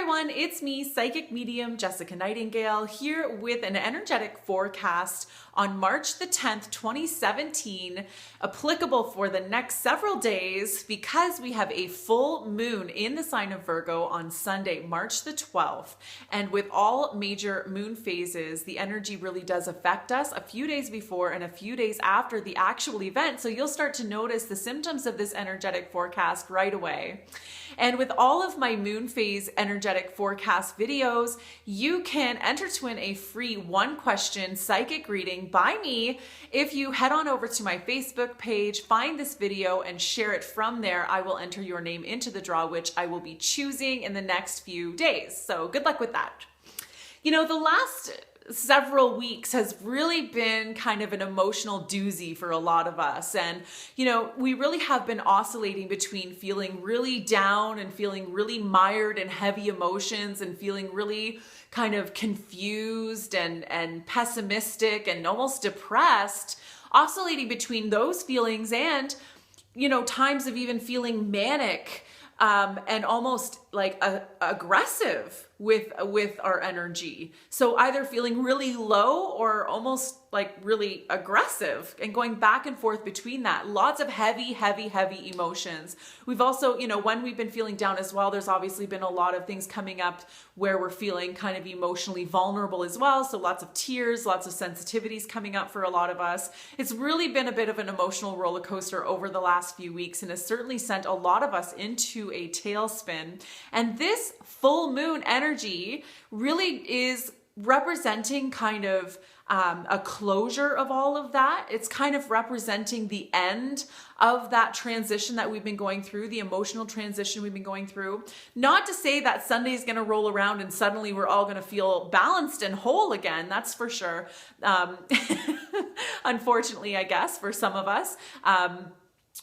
everyone, it's me, psychic medium Jessica Nightingale, here with an energetic forecast on March the 10th, 2017, applicable for the next several days because we have a full moon in the sign of Virgo on Sunday, March the 12th. And with all major moon phases, the energy really does affect us a few days before and a few days after the actual event. So you'll start to notice the symptoms of this energetic forecast right away. And with all of my moon phase energetic forecast videos, you can enter to win a free 1-question psychic reading by me if you head on over to my Facebook page, find this video and share it from there. I will enter your name into the draw, which I will be choosing in the next few days. So good luck with that. You know, the last several weeks has really been kind of an emotional doozy for a lot of us. And, you know, we really have been oscillating between feeling really down and feeling really mired in heavy emotions and feeling really kind of confused and pessimistic and almost depressed, oscillating between those feelings and, you know, times of even feeling manic and almost like aggressive with our energy. So either feeling really low or almost like really aggressive and going back and forth between that. Lots of heavy emotions. We've also, you know, when we've been feeling down as well, there's obviously been a lot of things coming up where we're feeling kind of emotionally vulnerable as well. So lots of tears, lots of sensitivities coming up for a lot of us. It's really been a bit of an emotional roller coaster over the last few weeks and has certainly sent a lot of us into a tailspin. And this full moon energy really is representing kind of a closure of all of that. It's kind of representing the end of that transition that we've been going through, the emotional transition we've been going through. Not to say that Sunday is going to roll around and suddenly we're all going to feel balanced and whole again. That's for sure. Unfortunately, I guess, for some of us.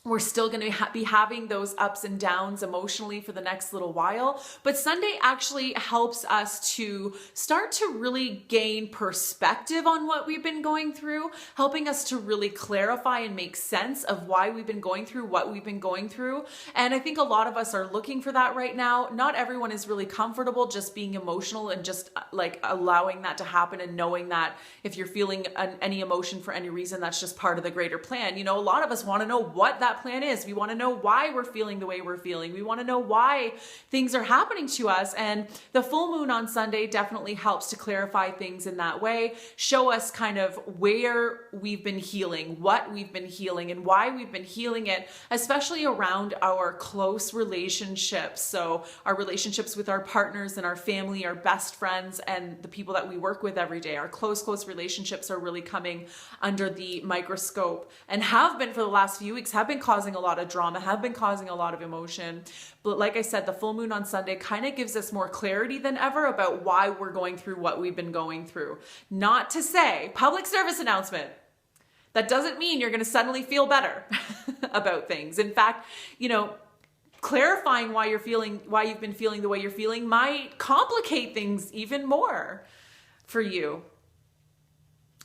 We're still going to be having those ups and downs emotionally for the next little while. But Sunday actually helps us to start to really gain perspective on what we've been going through, helping us to really clarify and make sense of why we've been going through what we've been going through. And I think a lot of us are looking for that right now. Not everyone is really comfortable just being emotional and just like allowing that to happen and knowing that if you're feeling any emotion for any reason, that's just part of the greater plan. You know, a lot of us want to know what that plan is. We want to know why we're feeling the way we're feeling. We want to know why things are happening to us. And the full moon on Sunday definitely helps to clarify things in that way, show us kind of where we've been healing, what we've been healing, and why we've been healing it, especially around our close relationships. So our relationships with our partners and our family, our best friends, and the people that we work with every day. Our close relationships are really coming under the microscope and have been for the last few weeks, have been causing a lot of drama, have been causing a lot of emotion. But like I said, the full moon on Sunday kind of gives us more clarity than ever about why we're going through what we've been going through. Not to say, public service announcement, that doesn't mean you're going to suddenly feel better about things. In fact, you know, clarifying why you've been feeling the way you're feeling might complicate things even more for you.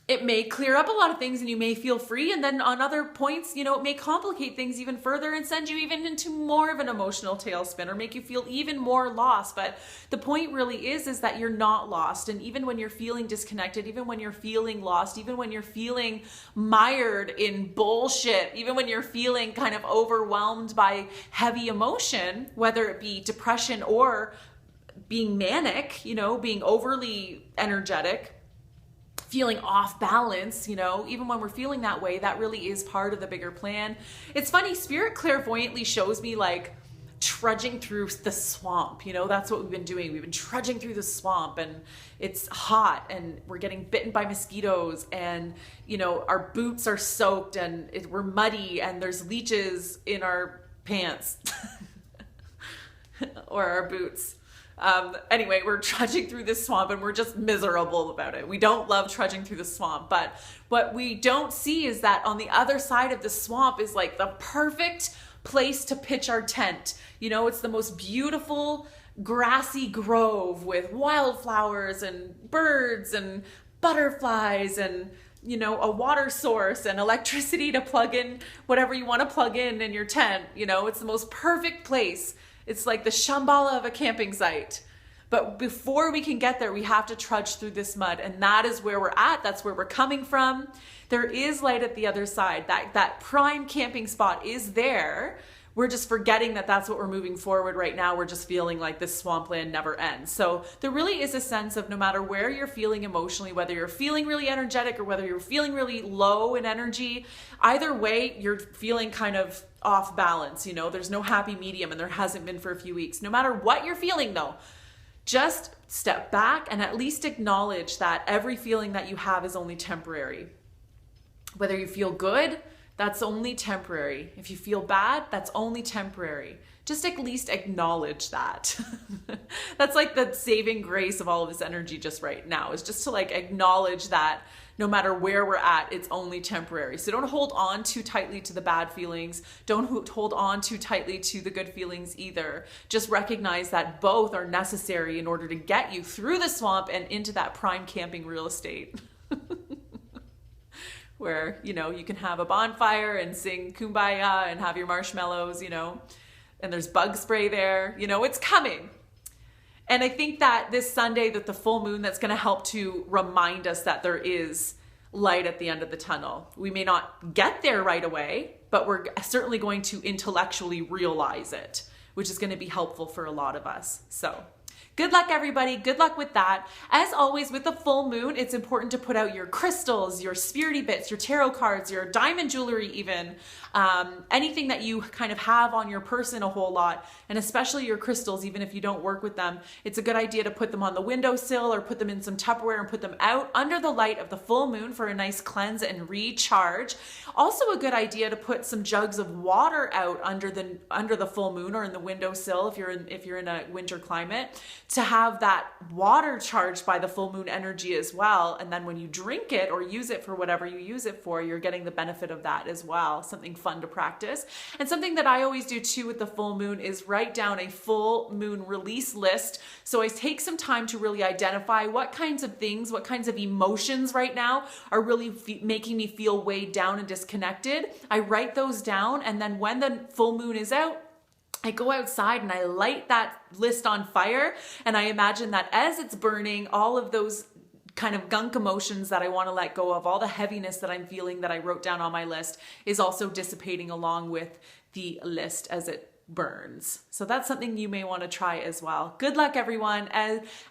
It may clear up a lot of things and you may feel free. And then on other points, you know, it may complicate things even further and send you even into more of an emotional tailspin or make you feel even more lost. But the point really is that you're not lost. And even when you're feeling disconnected, even when you're feeling lost, even when you're feeling mired in bullshit, even when you're feeling kind of overwhelmed by heavy emotion, whether it be depression or being manic, you know, being overly energetic, feeling off balance, you know, even when we're feeling that way, that really is part of the bigger plan. It's funny, Spirit clairvoyantly shows me like trudging through the swamp, you know, that's what we've been doing. We've been trudging through the swamp and it's hot and we're getting bitten by mosquitoes and, you know, our boots are soaked and we're muddy and there's leeches in our pants or our boots. Anyway, we're trudging through this swamp and we're just miserable about it. We don't love trudging through the swamp, but what we don't see is that on the other side of the swamp is like the perfect place to pitch our tent. You know, it's the most beautiful grassy grove with wildflowers and birds and butterflies and, you know, a water source and electricity to plug in whatever you want to plug in your tent. You know, it's the most perfect place. It's like the Shambhala of a camping site. But before we can get there, we have to trudge through this mud. And that is where we're at. That's where we're coming from. There is light at the other side. That prime camping spot is there. We're just forgetting that that's what we're moving forward right now. We're just feeling like this swampland never ends. So there really is a sense of no matter where you're feeling emotionally, whether you're feeling really energetic or whether you're feeling really low in energy, either way, you're feeling kind of off balance. You know, there's no happy medium, and there hasn't been for a few weeks. No matter what you're feeling though, just step back and at least acknowledge that every feeling that you have is only temporary. Whether you feel good, that's only temporary. If you feel bad, that's only temporary. Just at least acknowledge that. That's like the saving grace of all of this energy just right now, is just to like acknowledge that no matter where we're at, it's only temporary. So don't hold on too tightly to the bad feelings. Don't hold on too tightly to the good feelings either. Just recognize that both are necessary in order to get you through the swamp and into that prime camping real estate. Where, you know, you can have a bonfire and sing Kumbaya and have your marshmallows, you know, and there's bug spray there, you know, it's coming. And I think that this Sunday, that the full moon, that's going to help to remind us that there is light at the end of the tunnel. We may not get there right away, but we're certainly going to intellectually realize it, which is going to be helpful for a lot of us. So good luck, everybody. Good luck with that. As always, with the full moon, it's important to put out your crystals, your spirity bits, your tarot cards, your diamond jewelry even, anything that you kind of have on your person a whole lot, and especially your crystals, even if you don't work with them. It's a good idea to put them on the windowsill or put them in some Tupperware and put them out under the light of the full moon for a nice cleanse and recharge. Also a good idea to put some jugs of water out under the full moon or in the windowsill if you're in a winter climate, to have that water charged by the full moon energy as well. And then when you drink it or use it for whatever you use it for, you're getting the benefit of that as well. Something fun to practice. And something that I always do too with the full moon is write down a full moon release list. So I take some time to really identify what kinds of things, what kinds of emotions right now are really making me feel weighed down and disconnected. I write those down, and then when the full moon is out, I go outside and I light that list on fire, and I imagine that as it's burning, all of those kind of gunk emotions that I want to let go of, all the heaviness that I'm feeling that I wrote down on my list, is also dissipating along with the list as it burns. So that's something you may want to try as well. Good luck, everyone.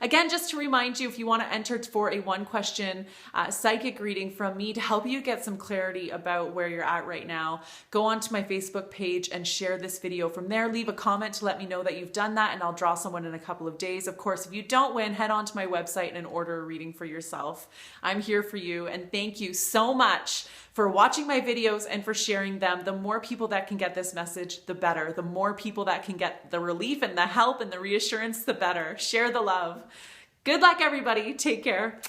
Again, just to remind you, if you want to enter for a one-question psychic reading from me to help you get some clarity about where you're at right now, go onto my Facebook page and share this video from there. Leave a comment to let me know that you've done that, and I'll draw someone in a couple of days. Of course, if you don't win, head on to my website and order a reading for yourself. I'm here for you, and thank you so much for watching my videos and for sharing them. The more people that can get this message, the better. The more people that can get the relief and the help and the reassurance, the better. Share the love. Good luck, everybody. Take care.